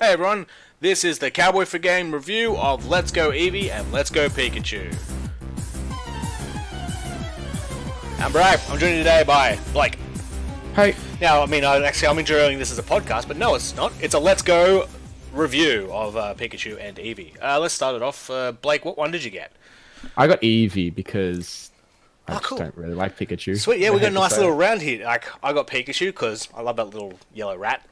Hey everyone, this is the Cowboy for Game review of Let's Go Eevee and Let's Go Pikachu. I'm Bragg. I'm joined today by Blake. Hey. Now, I'm enjoying this as a podcast, but no, it's not. It's a Let's Go review of Pikachu and Eevee. Let's start it off. Blake, what one did you get? I got Eevee because I cool. don't really like Pikachu. Sweet, yeah, we got a nice little round here. Like, I got Pikachu because I love that little yellow rat.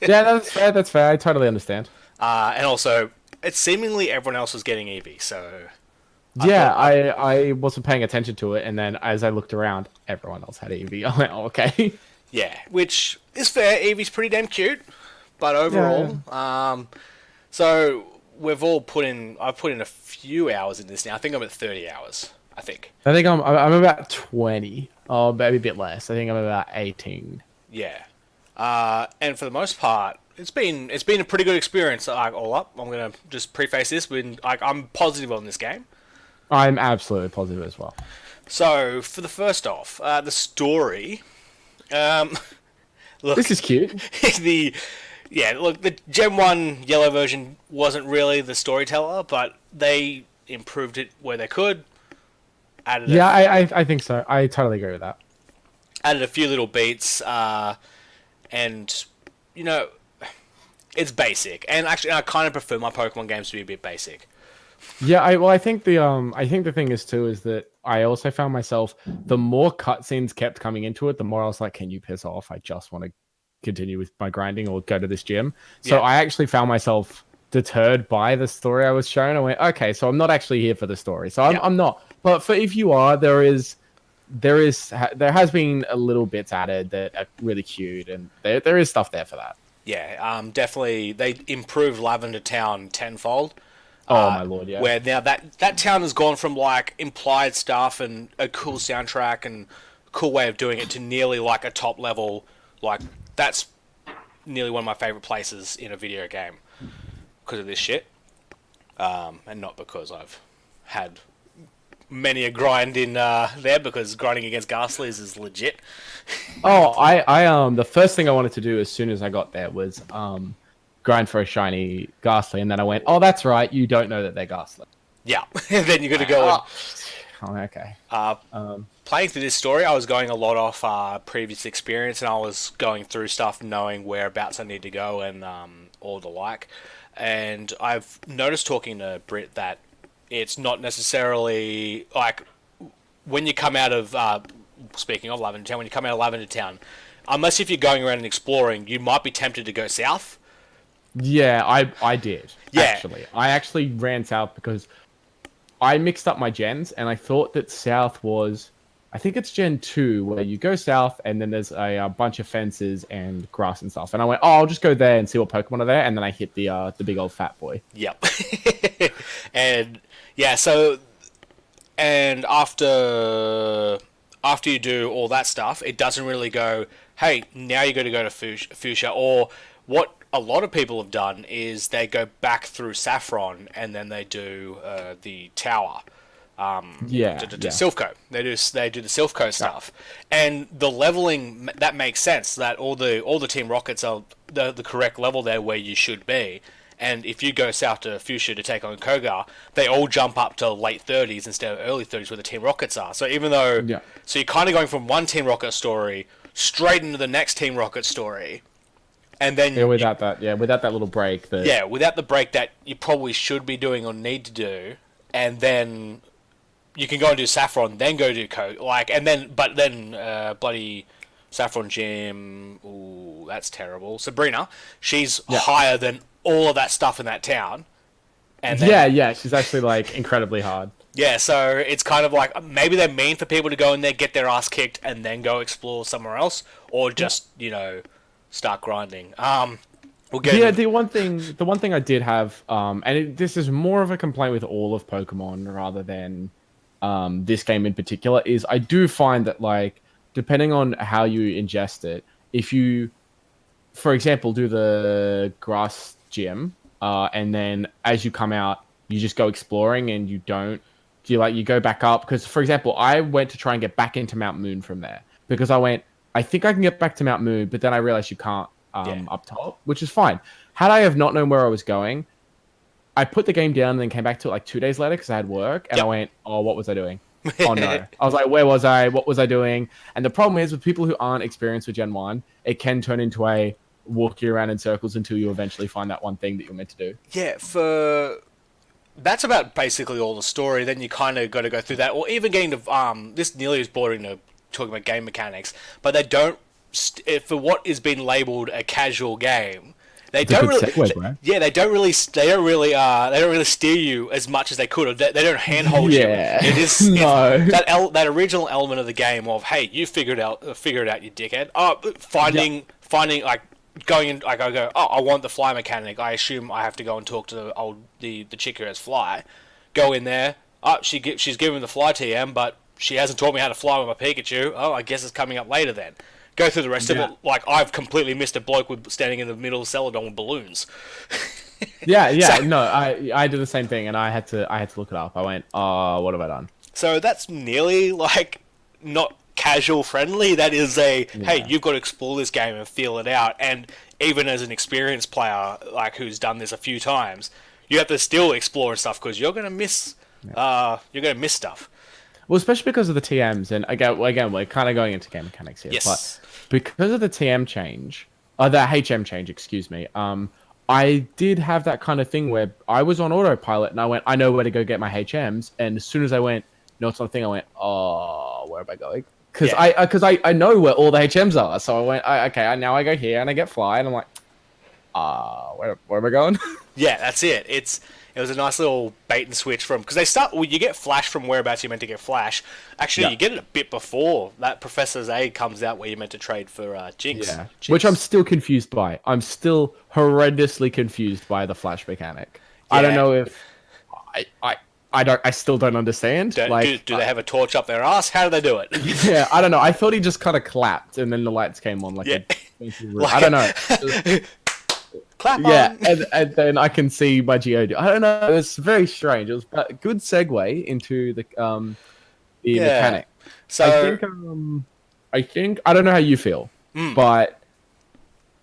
Yeah, that's fair. I totally understand. And also, it's seemingly everyone else was getting Eevee, so... I wasn't paying attention to it, and then as I looked around, everyone else had Eevee. I went, oh, okay. Yeah, which is fair. Eevee's pretty damn cute, but overall, so I've put in a few hours in this now. I think I'm at 30 hours. I think I'm about 20, or maybe a bit less. I think I'm about 18. Yeah, and for the most part, it's been a pretty good experience. All up, I'm gonna just preface this with I'm positive on this game. I'm absolutely positive as well. So for the first off, the story. Look, this is cute. The Gen 1 yellow version wasn't really the storyteller, but they improved it where they could. I think so. I totally agree with that. Added a few little beats, and it's basic. And actually, I kind of prefer my Pokemon games to be a bit basic. Yeah, I think the thing is too is that I also found myself, the more cutscenes kept coming into it, the more I was like, can you piss off? I just want to continue with my grinding or go to this gym. So I actually found myself deterred by the story I was shown. I went, okay, so I'm not actually here for the story. So I'm not. But for if you are, there has been a little bits added that are really cute, and there is stuff there for that. Yeah, definitely they improved Lavender Town tenfold. Oh my lord, yeah. Where now that town has gone from like implied stuff and a cool soundtrack and a cool way of doing it to nearly like a top level. Like that's nearly one of my favorite places in a video game because of this shit, and not because I've had many a grind in there, because grinding against Ghastlies is legit. I the first thing I wanted to do as soon as I got there was grind for a shiny Ghastly, and then I went, oh, that's right, you don't know that they're Ghastly. Yeah, and then you're going to go okay. Playing through this story, I was going a lot off previous experience, and I was going through stuff knowing whereabouts I need to go and all the like. And I've noticed talking to Britt that it's not necessarily like when you come out of speaking of Lavender Town, when you come out of Lavender Town, unless if you're going around and exploring, you might be tempted to go south. Yeah, I did. Yeah. Actually, I actually ran south because I mixed up my gens, and I thought that south was, I think it's Gen 2, where you go south and then there's a bunch of fences and grass and stuff. And I went, oh, I'll just go there and see what Pokemon are there. And then I hit the big old fat boy. Yep. And yeah, so and after you do all that stuff, it doesn't really go, hey, now you got to go to Fuchsia. Or what a lot of people have done is they go back through Saffron and then they do the tower. Silphco. They do the Silphco stuff, and the leveling that makes sense. That all the Team Rockets are the correct level there where you should be. And if you go south to Fuchsia to take on Kogar, they all jump up to late 30s instead of early 30s where the Team Rockets are. So even though, so you're kind of going from one Team Rocket story straight into the next Team Rocket story. And then without that little break. Without the break that you probably should be doing or need to do, and then you can go and do Saffron, then go do bloody Saffron Gym. Ooh, that's terrible. Sabrina, she's higher than all of that stuff in that town. And then, she's actually like incredibly hard. Yeah, so it's kind of like maybe they're mean for people to go in there, get their ass kicked, and then go explore somewhere else, or just start grinding. The one thing I did have, this is more of a complaint with all of Pokemon rather than this game in particular, is I do find that, like, depending on how you ingest it, if you, for example, do the grass gym, and then as you come out, you just go exploring and you go back up, because, for example, I went to try and get back into Mount Moon from there, because I went, I think I can get back to Mount Moon, but then I realized you can't up top, which is fine. Had I have not known where I was going, I put the game down and then came back to it like 2 days later because I had work, and I went, oh, what was I doing? Oh no. I was like, where was I? What was I doing? And the problem is with people who aren't experienced with Gen 1, it can turn into a walk you around in circles until you eventually find that one thing that you're meant to do. Yeah, that's about basically all the story. Then you kind of got to go through that, or even getting to this nearly is bordering to talking about game mechanics, but they don't for what is being labeled a casual game. They don't really, segue, they don't really steer you as much as they could. Or they don't handhold you. It is that original element of the game of, hey, you figure it out, you dickhead. Finding like going in, like I go, oh, I want the fly mechanic. I assume I have to go and talk to the chick who has fly. Go in there. Oh, she's given the fly TM, but she hasn't taught me how to fly with my Pikachu. Oh, I guess it's coming up later then. Go through the rest of it. Like, I've completely missed a bloke standing in the middle of Celadon with balloons. I did the same thing, and I had to look it up. I went, oh, what have I done? So that's nearly like not casual friendly. That is hey, you've got to explore this game and feel it out. And even as an experienced player, like who's done this a few times, you have to still explore stuff because you're gonna miss stuff. Well, especially because of the TMs, and again, we're kind of going into game mechanics here. Yes. But because of the TM change, the HM change, excuse me, I did have that kind of thing where I was on autopilot, and I went, I know where to go get my HMs, and as soon as I went, no, it's not a thing, I went, oh, where am I going? Because I know where all the HMs are, so I went, okay, now I go here, and I get fly, and I'm like, where am I going? Yeah, that's it. It was a nice little bait and switch because you get flash from whereabouts you're meant to get flash. Actually, you get it a bit before that Professor's Aid comes out where you're meant to trade for Jinx. Yeah, Jinx. Which I'm still confused by. I'm still horrendously confused by the flash mechanic. Yeah. I don't know if I still don't understand. Do they have a torch up their ass? How do they do it? Yeah, I don't know. I thought he just kind of clapped and then the lights came on I don't know. Clap on. And then I can see my Geodude. I don't know. It was very strange. It was a good segue into the mechanic. So I think I don't know how you feel, but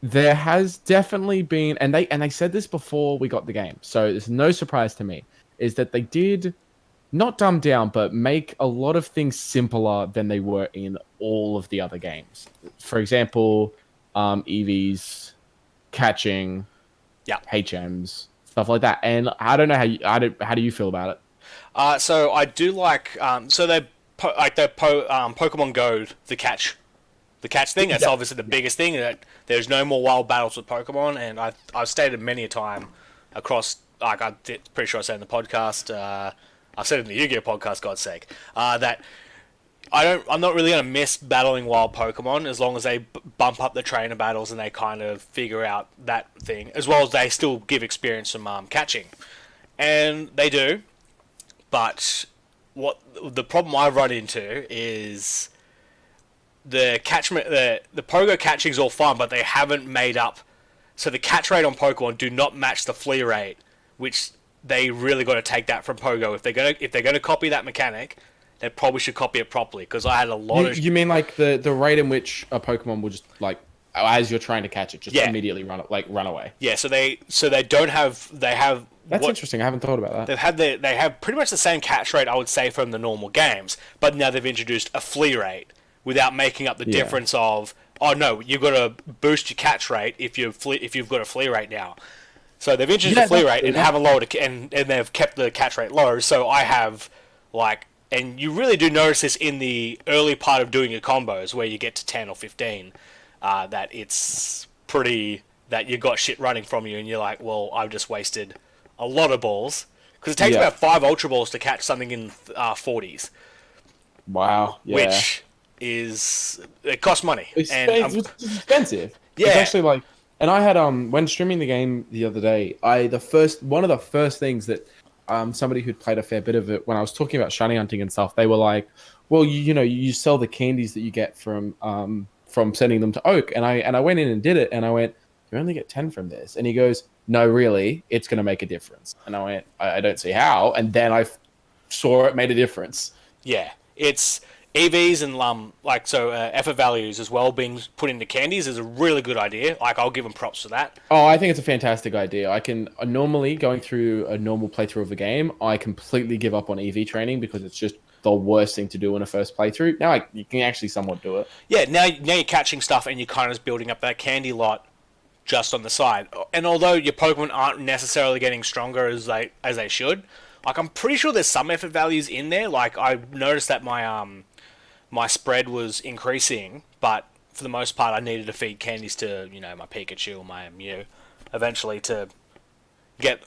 there has definitely been, and they said this before we got the game, so it's no surprise to me, is that they did not dumb down, but make a lot of things simpler than they were in all of the other games. For example, Eevee's catching, HMs, stuff like that. And I don't know how do you feel about it? So I do like Pokemon Go the catch thing. That's obviously the biggest thing. That there's no more wild battles with Pokemon, and I've stated many a time across. Like I'm pretty sure I said in the podcast. I've said it in the Yu-Gi-Oh podcast. God's sake, that. I'm not really going to miss battling wild Pokemon as long as they bump up the trainer battles and they kind of figure out that thing, as well as they still give experience from catching. And they do, but what the problem I've run into is the Pogo catching's all fun, but they haven't made up. So the catch rate on Pokemon do not match the flea rate, which they really got to take that from Pogo. If they're gonna copy that mechanic, they probably should copy it properly, because I had a lot of... You mean like the rate in which a Pokemon will just, like, as you're trying to catch it, just immediately run away? Yeah, so they don't have... They have... That's interesting, I haven't thought about that. They have pretty much the same catch rate, I would say, from the normal games, but now they've introduced a flea rate without making up the difference of, oh no, you've got to boost your catch rate if you've got a flea rate now. So they've introduced a flea rate and haven't lowered and they've kept the catch rate low, so I have, like... And you really do notice this in the early part of doing your combos, where you get to 10 or 15, that it's pretty... that you got shit running from you, and you're like, well, I've just wasted a lot of balls. Because it takes about 5 Ultra Balls to catch something in 40s. Wow, yeah. Which is... It costs money. It's expensive. Yeah. It's actually like... And I had, when streaming the game the other day, one of the first things that... somebody who'd played a fair bit of it, when I was talking about shiny hunting and stuff, they were like, well, you sell the candies that you get from sending them to Oak. And I went in and did it, and I went, you only get 10 from this. And he goes, no, really, it's going to make a difference. And I went, I don't see how. And then I saw it made a difference. Yeah, it's EVs and effort values as well being put into candies is a really good idea. Like, I'll give them props for that. Oh, I think it's a fantastic idea. I can normally going through a normal playthrough of a game, I completely give up on EV training because it's just the worst thing to do in a first playthrough. Now you can actually somewhat do it. Yeah, now you're catching stuff and you're kind of building up that candy lot just on the side. And although your Pokemon aren't necessarily getting stronger as they should, like, I'm pretty sure there's some effort values in there. Like, I noticed that my spread was increasing, but for the most part, I needed to feed candies to my Pikachu or my Mew eventually to get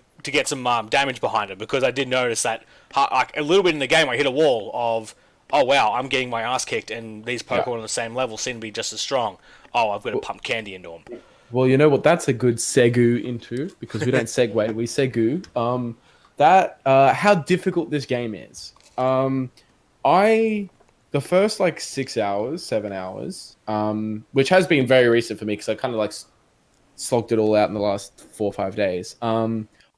some damage behind it, because I did notice that like a little bit in the game I hit a wall of, oh wow, I'm getting my ass kicked and these Pokemon on the same level seem to be just as strong. Oh, I've got to pump candy into them. Well, you know what? That's a good segue into, because we don't segue, we segue. How difficult this game is. The first 6 hours, 7 hours, which has been very recent for me because I kind of slogged it all out in the last 4 or 5 days.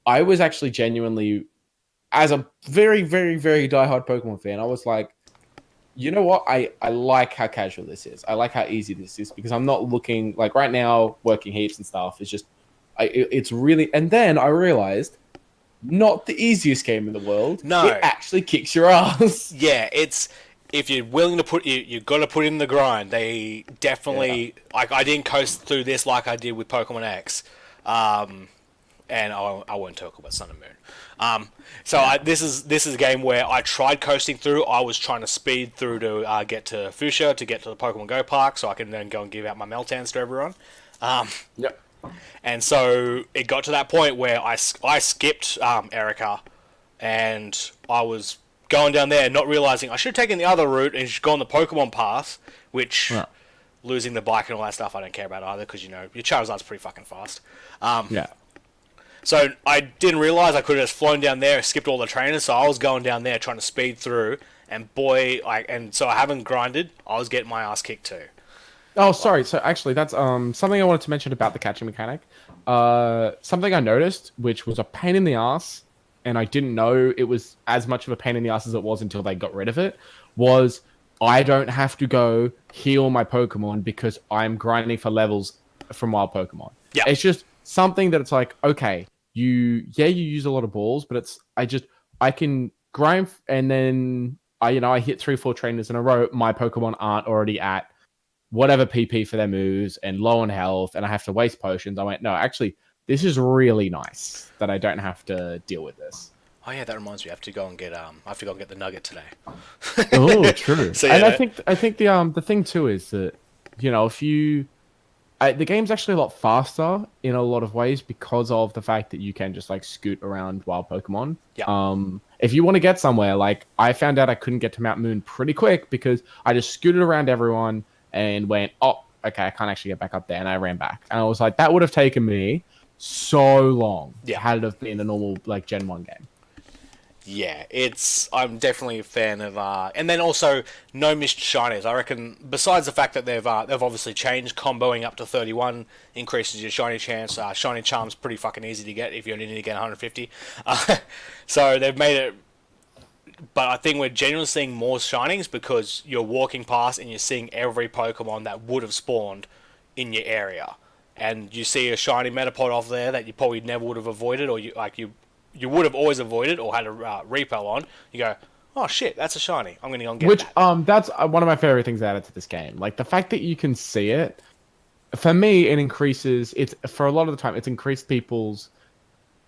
I was actually genuinely, as a very, very, very diehard Pokemon fan, I was like, you know what? I like how casual this is. I like how easy this is, because I'm not looking like right now working heaps and stuff. It's just, it's really. And then I realized, not the easiest game in the world. No, it actually kicks your ass. Yeah, it's. If you're willing to put, you got to put in the grind. They definitely I didn't coast through this like I did with Pokemon X, and I won't talk about Sun and Moon. This is a game where I tried coasting through. I was trying to speed through to get to Fuchsia, to get to the Pokemon Go Park, so I can then go and give out my Meltans to everyone. Yep. And so it got to that point where I skipped Erica, and I was going down there, not realizing I should have taken the other route and just gone the Pokemon path, which losing the bike and all that stuff I don't care about either, because your Charizard's pretty fucking fast. Yeah. So I didn't realize I could have just flown down there, skipped all the trainers, so I was going down there trying to speed through, and so I haven't grinded. I was getting my ass kicked too. Oh, sorry. So actually, that's something I wanted to mention about the catching mechanic. Something I noticed, which was a pain in the ass, and I didn't know it was as much of a pain in the ass as it was until they got rid of it, was I don't have to go heal my Pokemon because I'm grinding for levels from wild Pokemon. Yeah. It's just something that it's like, okay, you use a lot of balls, but I can grind, and then I hit 3 or 4 trainers in a row, my Pokemon aren't already at whatever PP for their moves and low on health, and I have to waste potions. I went, no, actually, this is really nice that I don't have to deal with this. Oh yeah, that reminds me. I have to go and get the nugget today. Oh, true. So, and I think the thing too is that if the game's actually a lot faster in a lot of ways because of the fact that you can just scoot around wild Pokemon. Yeah. If you want to get somewhere, I found out I couldn't get to Mount Moon pretty quick because I just scooted around everyone and went, oh, okay, I can't actually get back up there, and I ran back. And I was like, that would have taken me so long had it have been a normal Gen 1 game. Yeah, I'm definitely a fan of and then also no missed shinies. I reckon besides the fact that they've obviously changed, comboing up to 31 increases your shiny chance. Shiny Charm's pretty fucking easy to get if you only need to get 150. So they've made it, but I think we're genuinely seeing more shinings because you're walking past and you're seeing every Pokemon that would have spawned in your area. And you see a shiny Metapod off there that you probably never would have avoided, or you would have always avoided or had a repel on. You go, oh shit, that's a shiny. I'm going to go and get that. That's one of my favorite things added to this game. The fact that you can see it, for me, it increases. For a lot of the time, it's increased people's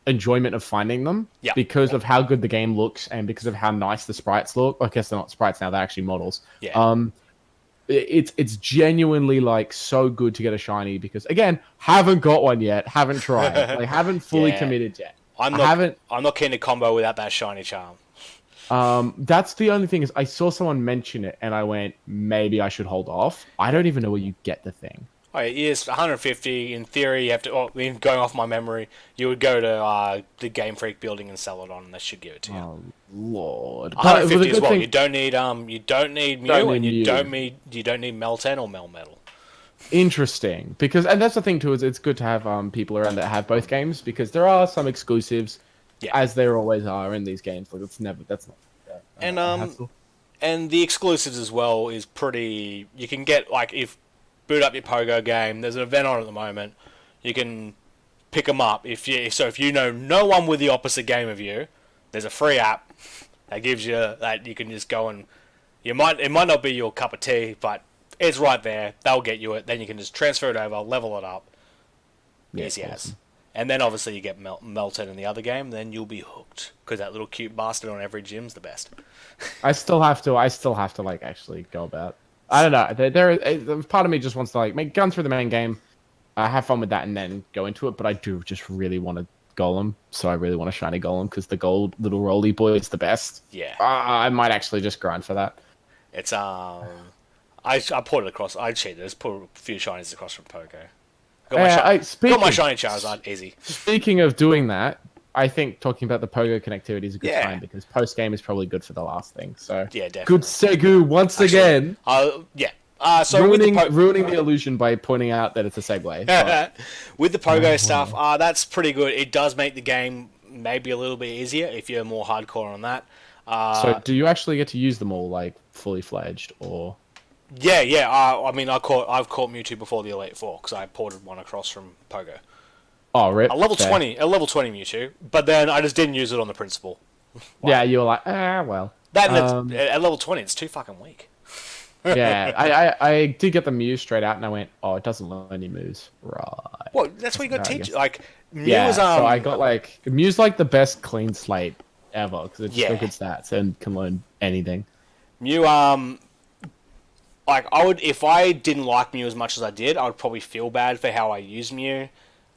enjoyment of finding them because of how good the game looks and because of how nice the sprites look. I guess they're not sprites now; they're actually models. Yeah. It's genuinely so good to get a shiny because again, haven't got one yet, haven't tried, haven't fully committed yet. I'm not keen to combo without that shiny charm. That's the only thing is I saw someone mention it and I went, maybe I should hold off. I don't even know where you get the thing. Oh, it is 150. In theory, you have to. Oh, going off my memory, you would go to the Game Freak building and sell it on, and they should give it to you. Oh Lord! 150 as well. You don't need Mew, and you don't need Meltan or Melmetal. Interesting, and that's the thing too. Is it's good to have people around that have both games because there are some exclusives, as there always are in these games. That's not. And And the exclusives as well is pretty. You can get like if boot up your Pogo game. There's an event on at the moment. You can pick them up if you know no one with the opposite game of you. There's a free app that gives you that you can just go and it might not be your cup of tea, but it's right there. They'll get you it. Then you can just transfer it over, level it up. Yeah, Easy awesome. as. And then obviously you get melted in the other game. Then you'll be hooked because that little cute bastard on every gym's the best. I still have to like actually go about. I don't know. There part of me just wants to like gun through the main game, have fun with that, and then go into it. But I do just really want to Golem, so I really want a shiny Golem because the gold little roly boy is the best. Yeah. I might actually just grind for that. It's I put it across. I cheated. Just put a few shinies across from Pogo. Got my shiny Charizard easy. Speaking of doing that, I think talking about the Pogo connectivity is a good time because post game is probably good for the last thing. So yeah, definitely. Good Segu once again. Yeah. So ruining the illusion by pointing out that it's a segue. With the Pogo stuff, that's pretty good. It does make the game maybe a little bit easier if you're more hardcore on that. So do you actually get to use them all like fully fledged or? Yeah. I mean, I've caught Mewtwo before the Elite Four because I ported one across from Pogo. Oh, rip. A level 20 Mewtwo, but then I just didn't use it on the principal. Yeah, you were like, well. That at level 20, it's too fucking weak. Yeah, I did get the Mew straight out, and I went, oh, it doesn't learn any moves, right? Well, that's what you got to teach. Like Mew was so I got like Mew's like the best clean slate ever because it's just good stats and can learn anything. Mew, like I would if I didn't like Mew as much as I did, I would probably feel bad for how I use Mew.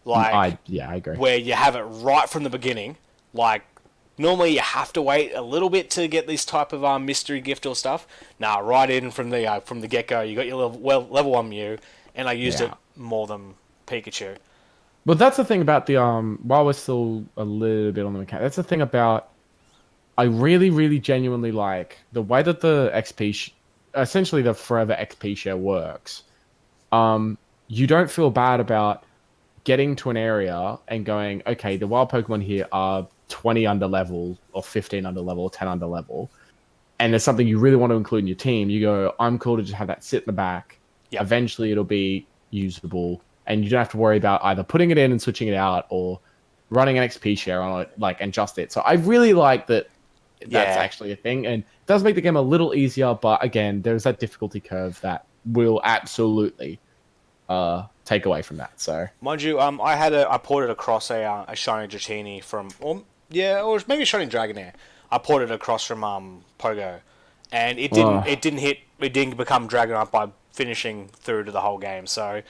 Like I agree. Where you have it right from the beginning, like. Normally, you have to wait a little bit to get this type of mystery gift or stuff. Nah, right in from the get-go, you got your level 1 Mew, and I used it more than Pikachu. But that's the thing about the while we're still a little bit on the mechanic, that's the thing about I really, really genuinely like the way that the XP, essentially the forever XP share works. You don't feel bad about getting to an area and going, okay, the wild Pokemon here are 20 under level or 15 under level or 10 under level, and there's something you really want to include in your team. You go, I'm cool to just have that sit in the back. Yep. Eventually it'll be usable and you don't have to worry about either putting it in and switching it out or running an XP share on it, like, and just it. So I really like that that's actually a thing, and it does make the game a little easier, but again, there's that difficulty curve that will absolutely take away from that. So mind you, I ported across a shiny Dratini from or maybe a shiny Dragonair. I ported across from Pogo, and it didn't become Dragonite by finishing through to the whole game. So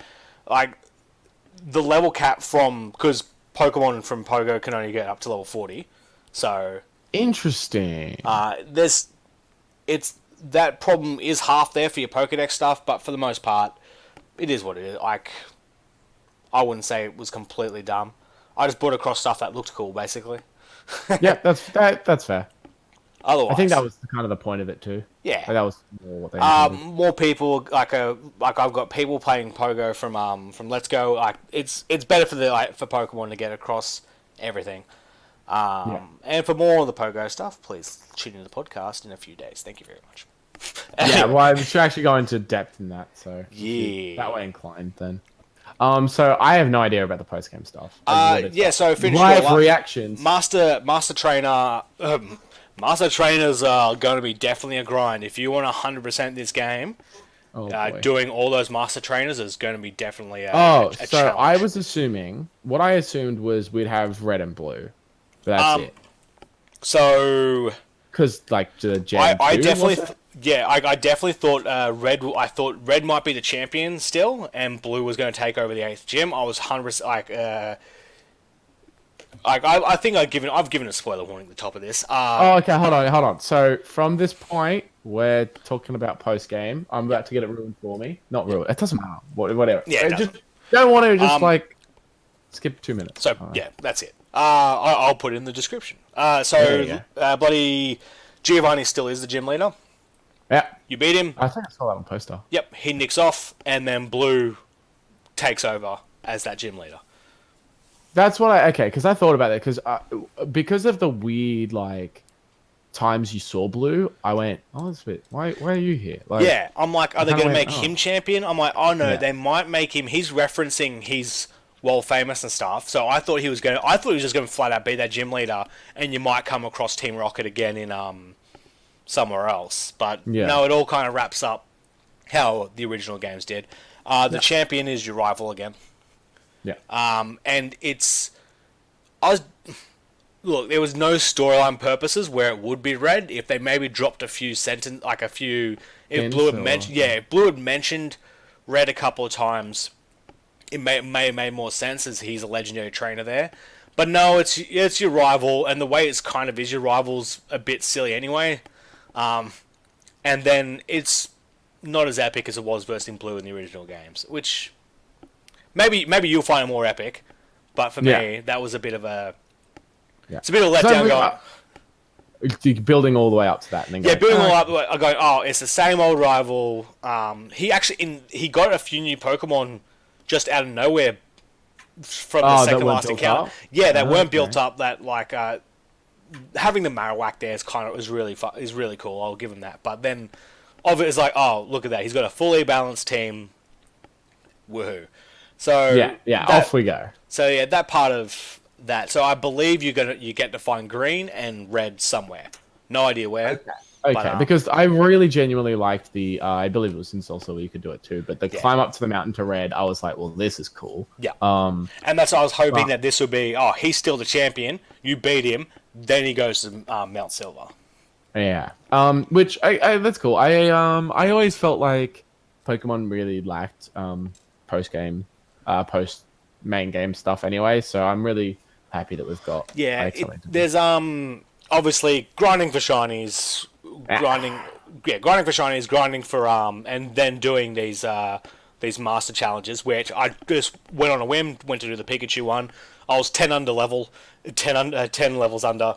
like the level cap because Pokemon from Pogo can only get up to level 40. So interesting. That problem is half there for your Pokedex stuff, but for the most part, it is what it is. Like, I wouldn't say it was completely dumb. I just brought across stuff that looked cool, basically. Yeah, that's fair. Otherwise, I think that was kind of the point of it too. Yeah, like that was more what they more people like I've got people playing Pogo from Let's Go. Like it's better for for Pokemon to get across everything. And for more of the Pogo stuff, please tune in to the podcast in a few days. Thank you very much. Yeah, well, I should actually go into depth in that. So that way inclined then. So I have no idea about the post game stuff. So live reactions. Master Trainer. Master Trainers are going to be definitely a grind. If you want 100% this game, doing all those Master Trainers is going to be definitely a challenge. I was assuming, what I assumed was we'd have red and blue. But that's it. So... Because, like, the Gen I 2, definitely... I definitely thought red. I thought red might be the champion still, and blue was going to take over the 8th gym. I was 100% I think I've given a spoiler warning at the top of this. Okay, hold on. So from this point, we're talking about post game. I'm about to get it ruined for me. Not ruined. It doesn't matter. Whatever. Yeah, just don't want to skip 2 minutes. So that's it. I'll put it in the description. Bloody Giovanni still is the gym leader. Yeah. You beat him. I think I saw that on poster. Yep. He nicks off, and then blue takes over as that gym leader. That's what because I thought about that because of the weird times you saw Blue, I went, oh, that's a bit. Why are you here? Like, Yeah, I'm like, are they going to make him champion? I'm like, oh no, yeah. they might make him. He's referencing he's world famous and stuff. So I thought he was going. I thought he was just going to flat out be that gym leader, and you might come across Team Rocket again in somewhere else. But no, it all kind of wraps up how the original games did. The champion is your rival again. Yeah. And it's look, there was no storyline purposes where it would be Red. If they maybe dropped a few if Blue had mentioned, if Blue had mentioned Red a couple of times, it may have made more sense as he's a legendary trainer there. But no, it's your rival, and the way it's kind of is your rival's a bit silly anyway. And then it's not as epic as it was versus Blue in the original games, which maybe you'll find it more epic, but for me that was a bit of a it's a bit of a letdown building all the way up to that, and then building all up. I'm going, oh, it's the same old rival. He got a few new Pokemon just out of nowhere from the second last encounter. Yeah, that weren't built up. That like having the Marowak there is really cool. I'll give him that. But then of it is like, oh, look at that. He's got a fully balanced team. Woohoo! So off we go. So yeah, that part of that. So I believe you get to find Green and Red somewhere. No idea where. Okay. But, because I really genuinely liked the. I believe it was in Soul Silver you could do it too, but the climb up to the mountain to Red, I was like, well, this is cool. Yeah. And that's I was hoping that this would be. Oh, he's still the champion. You beat him, then he goes to Mount Silver. Yeah. Which that's cool. I always felt like Pokemon really lacked post main game stuff anyway, so I'm really happy that we've got. Yeah, there's obviously grinding for shinies, grinding for shinies, grinding for and then doing these master challenges, which I just went on a whim, went to do the Pikachu one. I was 10 levels under,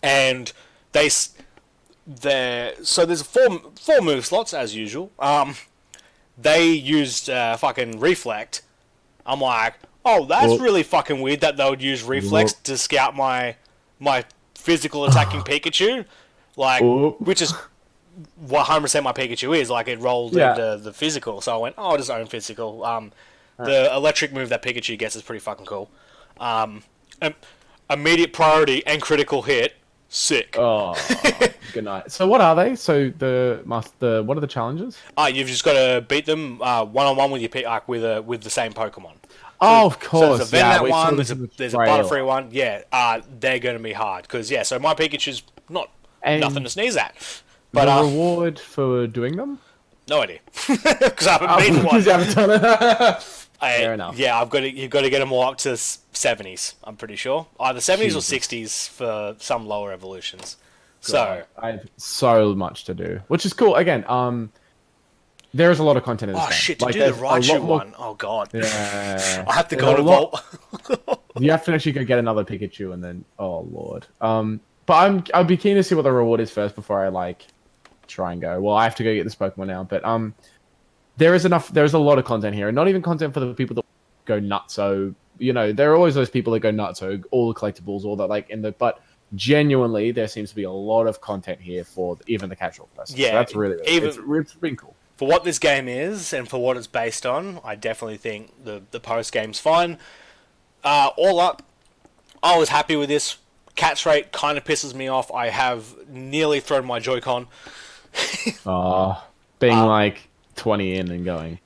and so there's four move slots as usual. They used fucking Reflect. I'm like, oh, that's really fucking weird that they would use Reflex to scout my physical attacking Pikachu, like, which is 100% my Pikachu is. Like, it rolled into the physical, so I went, oh, I'll just own physical. The electric move that Pikachu gets is pretty fucking cool. Immediate priority and critical hit, sick. Oh, good night. So what are they? So what are the challenges? You've just got to beat them one-on-one with your with the same Pokemon. Oh, of course. So there's a Venat one, there's a Butterfree one. Yeah, they're going to be hard because so my Pikachu's nothing to sneeze at. But the reward for doing them? No idea, because I haven't beaten one. You haven't done it. Fair enough. Yeah, you've got to get them all up to 70s. I'm pretty sure either 70s or 60s for some lower evolutions. So I have so much to do, which is cool. Again, there is a lot of content in this game. Shit, to do the Raichu one. Oh god. Yeah. I have to go to Vault. You have to actually go get another Pikachu and then oh lord. But I'd be keen to see what the reward is first before I try and go. Well, I have to go get this Pokemon now, but there's a lot of content here, and not even content for the people that go nuts. So there are always those people that go nuts. So all the collectibles, all that but genuinely there seems to be a lot of content here for even the casual person. Yeah, so that's really it's been cool. For what this game is and for what it's based on, I definitely think the post game's fine. All up, I was happy with this. Catch rate kind of pisses me off. I have nearly thrown my Joy-Con. Being 20 in and going.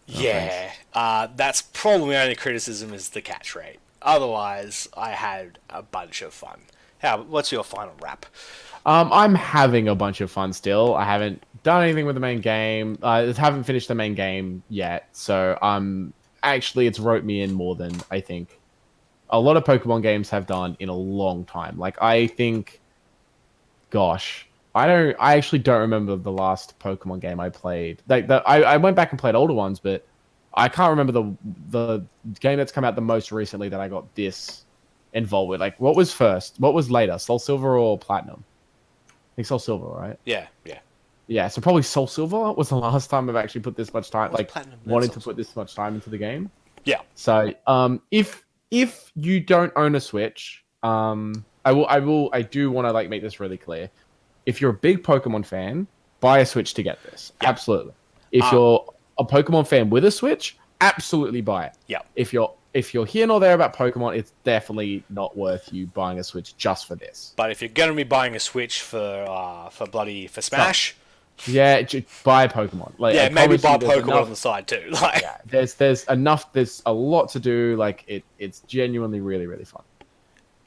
That's probably my only criticism is the catch rate. Otherwise, I had a bunch of fun. What's your final wrap? I'm having a bunch of fun still. I haven't done anything with the main game. I haven't finished the main game yet. So it's roped me in more than I think a lot of Pokemon games have done in a long time. I think, gosh, I actually don't remember the last Pokemon game I played. I went back and played older ones, but I can't remember the game that's come out the most recently that I got this involved with. What was first? What was later? Soul Silver or Platinum? I think Soul Silver, right? Yeah. Yeah, so probably Soul Silver was the last time I've actually put this much time, wanting to put this much time into the game. Yeah. So, if you don't own a Switch, I do want to make this really clear. if you're a big Pokemon fan, buy a Switch to get this. Yep. Absolutely. If you're a Pokemon fan with a Switch, absolutely buy it. Yeah. If you're here nor there about Pokemon, it's definitely not worth you buying a Switch just for this. But if you're going to be buying a Switch for Smash, buy Pokemon. Like, yeah, maybe buy Pokemon on the side too. Like, yeah, there's enough. There's a lot to do. Like, it's genuinely really, really fun.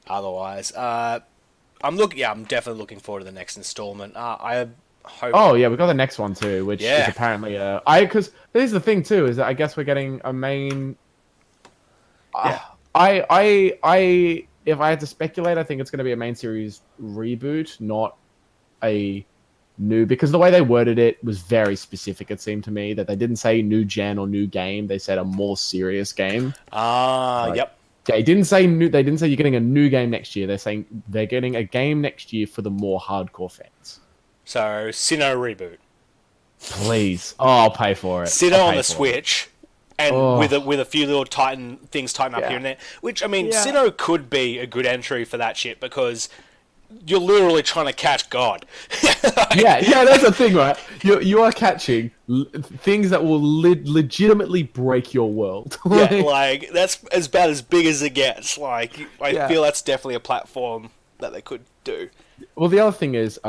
Otherwise, I'm definitely looking forward to the next installment. I hope. Oh yeah, we got the next one too, which is apparently because this is the thing too, is that I guess we're getting a main. If I had to speculate, I think it's going to be a main series reboot, not a new, because the way they worded it was very specific. It seemed to me that they didn't say new gen or new game; they said a more serious game. Yep. They didn't say new. They didn't say you're getting a new game next year. They're saying they're getting a game next year for the more hardcore fans. So Sinnoh reboot. Please, I'll pay for it. Sinnoh on the Switch, and with a few little things tighten up here and there. Which, I mean, Sinnoh could be a good entry for that shit, because you're literally trying to catch God. yeah, that's the thing, right? You are catching things that will legitimately break your world. Yeah, like, that's about as big as it gets. Like, I feel that's definitely a platform that they could do. Well, the other thing is,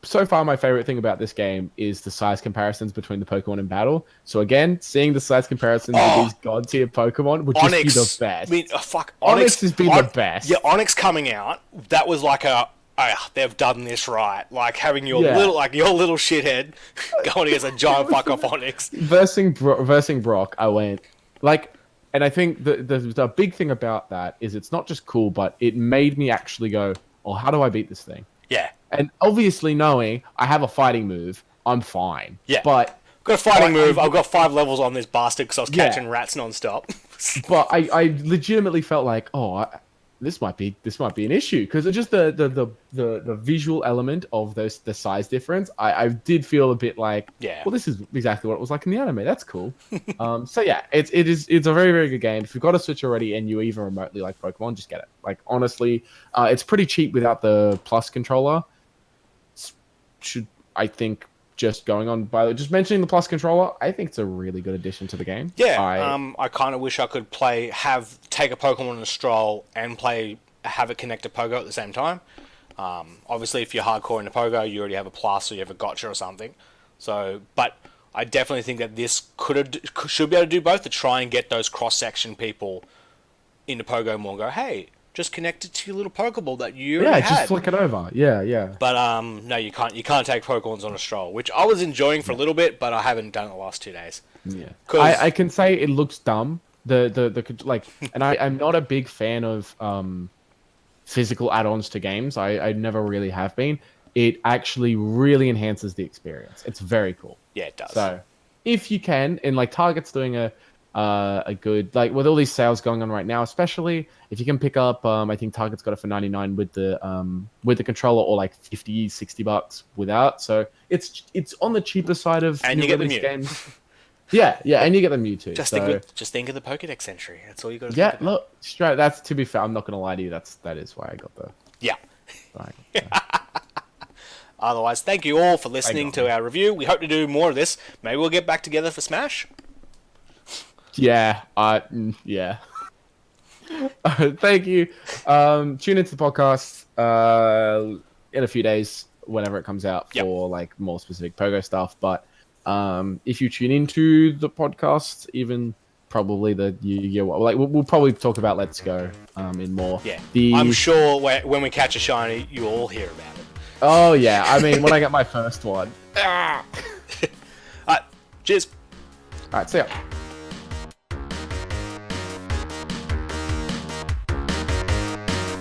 so far my favorite thing about this game is the size comparisons between the Pokemon in battle. So again, seeing the size comparisons with these god tier Pokemon would just be the best. I mean, Onyx has been the best. Yeah, Onyx coming out, that was like they've done this right. Like having your little shithead going against a giant fuck off Onyx. Versing Brock, I went like, and I think the big thing about that is it's not just cool, but it made me actually go, oh, how do I beat this thing? Yeah. And obviously knowing I have a fighting move, I'm fine. Yeah. But I've got a fighting move. I've got 5 levels on this bastard because I was catching rats non-stop. But I legitimately felt like, this might be an issue, because it's just the visual element of the size difference. I did feel a bit like, well, this is exactly what it was like in the anime. That's cool. So yeah, it's a very, very good game. If you've got a Switch already and you even remotely like Pokemon, just get it. Like, honestly, it's pretty cheap without the Plus controller. I think just going on by just mentioning the Plus controller, I think it's a really good addition to the game. Yeah, I kind of wish I could take a Pokemon on a stroll and have it connect to Pogo at the same time. Obviously, if you're hardcore into Pogo, you already have a Plus or you have a Gotcha or something. So, but I definitely think that this should be able to do both, to try and get those cross-section people into Pogo more and go, hey, just connect it to your little Pokeball that you already had. Just flick it over. Yeah. But no, you can't take Pokemons on a stroll, which I was enjoying for a little bit, but I haven't done it the last 2 days. Yeah, I can say it looks dumb. And I'm not a big fan of physical add-ons to games. I never really have been. It actually really enhances the experience. It's very cool. Yeah, it does. So if you can, and like Target's doing a good, like, with all these sales going on right now, especially if you can pick up, I think Target's got it for $99 with the controller, or like $50-$60 without. So it's on the cheaper side of and you get the Mew. Games. Yeah, and you get the Mew too. Just think of the Pokédex entry. That's all you got to think about. Look, straight. That's, to be fair, I'm not gonna lie to you. That is why I got the. Yeah. Otherwise, thank you all for listening to our review. We hope to do more of this. Maybe we'll get back together for Smash. Yeah. Thank you. Tune into the podcast in a few days, whenever it comes out, for like more specific Pogo stuff. But if you tune into the podcast, even probably we'll probably talk about Let's Go in more. Yeah. I'm sure when we catch a shiny, you all hear about it. Oh yeah. I mean, when I get my first one. Alright, cheers. Alright, see ya.